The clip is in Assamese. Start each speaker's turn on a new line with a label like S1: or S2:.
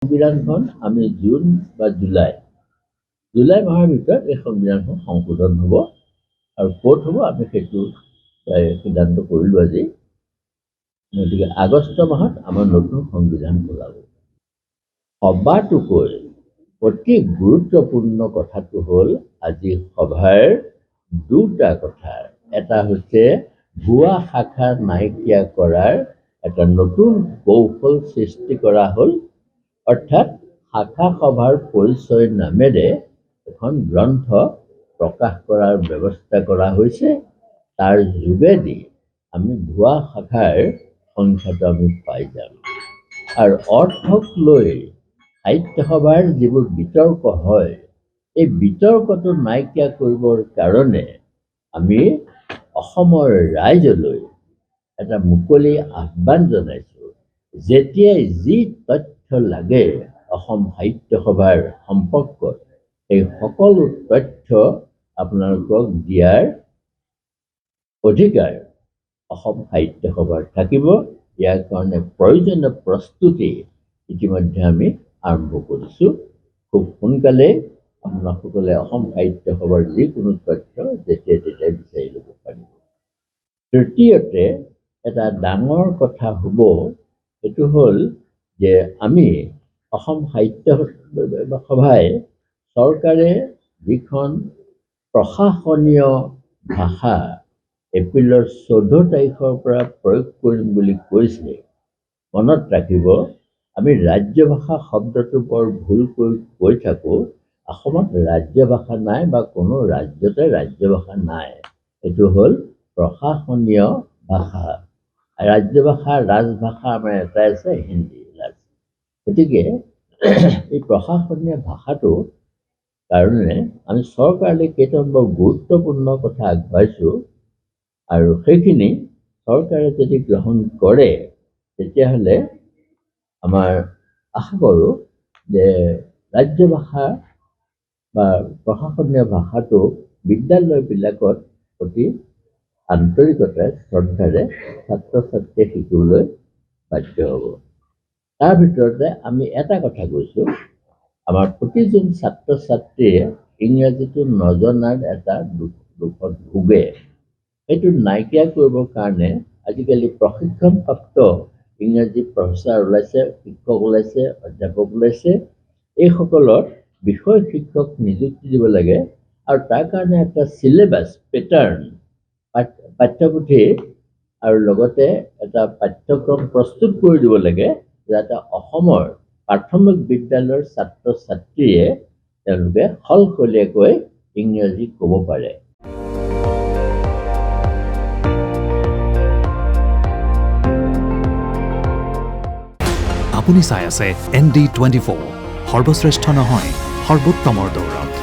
S1: সংবিধানখন আমি জুন বা জুলাই মাহৰ ভিতৰত এই সংবিধানখন সংশোধন হ'ব আৰু ক'ত হ'ব আমি সেইটো সিদ্ধান্ত কৰিলোঁ আজি। গতিকে আগষ্ট মাহত আমাৰ নতুন সংবিধান ওলাব। সবাতোকৈ অতি গুৰুত্বপূৰ্ণ কথাটো হ'ল আজি সভাৰ দুটা কথা। এটা হৈছে ভুৱা শাখা নাইকিয়া কৰাৰ এটা নতুন কৌশল সৃষ্টি কৰা হ'ল, অৰ্থাৎ শাখা সভাৰ পৰিচয় নামেৰে এখন গ্ৰন্থ প্ৰকাশ কৰাৰ ব্যৱস্থা কৰা হৈছে। তাৰ যোগেদি আমি ভুৱা শাখাৰ সংখ্যাটো আমি পাই যাম আৰু অৰ্থক লৈ সাহিত্য সভাৰ যিবোৰ বিতৰ্ক হয়, এই বিতৰ্কটো নাইকিয়া কৰিবৰ কাৰণে আমি অসমৰ ৰাইজলৈ এটা মুকলি আহ্বান জনাইছোঁ। যেতিয়াই যি তথ্য লাগে অসম সাহিত্য সভাৰ সম্পৰ্কত, এই সকলো তথ্য আপোনালোকক দিয়াৰ অধিকাৰ অসম সাহিত্য সভাৰ থাকিব। ইয়াৰ কাৰণে প্ৰয়োজনীয় প্ৰস্তুতি ইতিমধ্যে আমি আৰম্ভ কৰিছোঁ। খুব সোনকালে আপোনালোকসকলে অসম সাহিত্য সভাৰ যিকোনো তথ্য যেতিয়াই তেতিয়াই বিচাৰি ল'ব পাৰিব। তৃতীয়তে এটা ডাঙৰ কথা হ'ব, সেইটো হ'ল যে আমি অসম সাহিত্য সভাই চৰকাৰে যিখন প্ৰশাসনীয় ভাষা এপ্ৰিলৰ 14 তাৰিখৰ পৰা প্ৰয়োগ কৰিম বুলি কৈছে, মনত ৰাখিব আমি ৰাজ্য ভাষা শব্দটো বৰ ভুলকৈ কৈ থাকোঁ। অসমত ৰাজ্য ভাষা নাই বা কোনো ৰাজ্যতে ৰাজ্য ভাষা নাই। এইটো হ'ল প্ৰশাসনীয় ভাষা। ৰাজ্য ভাষা ৰাজভাষা আমাৰ এটাই আছে, হিন্দী ৰাজ। গতিকে এই প্ৰশাসনীয় ভাষাটো কাৰণে আমি চৰকাৰলৈ কেইটামান বৰ গুৰুত্বপূৰ্ণ কথা আগবাঢ়িছোঁ আৰু সেইখিনি চৰকাৰে যদি গ্ৰহণ কৰে তেতিয়াহ'লে আমাৰ আশা কৰোঁ যে ৰাজ্য ভাষা বা প্ৰশাসনীয় ভাষাটো বিদ্যালয়বিলাকত অতি আন্তৰিকতাৰে শ্ৰদ্ধাৰে ছাত্ৰ ছাত্ৰীয়ে শিকিবলৈ বাধ্য হ'ব। তাৰ ভিতৰতে আমি এটা কথা কৈছোঁ, আমাৰ প্ৰতিজন ছাত্ৰ ছাত্ৰীয়ে ইংৰাজীটো নজনাৰ এটা দুখত ভোগে। সেইটো নাইকিয়া কৰিবৰ কাৰণে আজিকালি প্ৰশিক্ষণপ্ৰাপ্ত ইংৰাজী প্ৰফেচাৰ ওলাইছে, শিক্ষক ওলাইছে, অধ্যাপক ওলাইছে। এইসকলৰ বিষয় শিক্ষক নিযুক্তি দিব লাগে আৰু তাৰ কাৰণে এটা চিলেবাছ পেটাৰ্ণ পাঠ্যপুথি আৰু লগতে এটা পাঠ্যক্ৰম প্ৰস্তুত কৰি দিব লাগে, যাতে অসমৰ প্ৰাথমিক বিদ্যালয়ৰ ছাত্ৰ ছাত্ৰীয়ে তেওঁলোকে সলসলীয়াকৈ ইংৰাজী ক'ব পাৰে।
S2: আপুনি চাই আছে ND24, সৰ্বশ্ৰেষ্ঠ নহয় সৰ্বোত্তমৰ দৌৰত।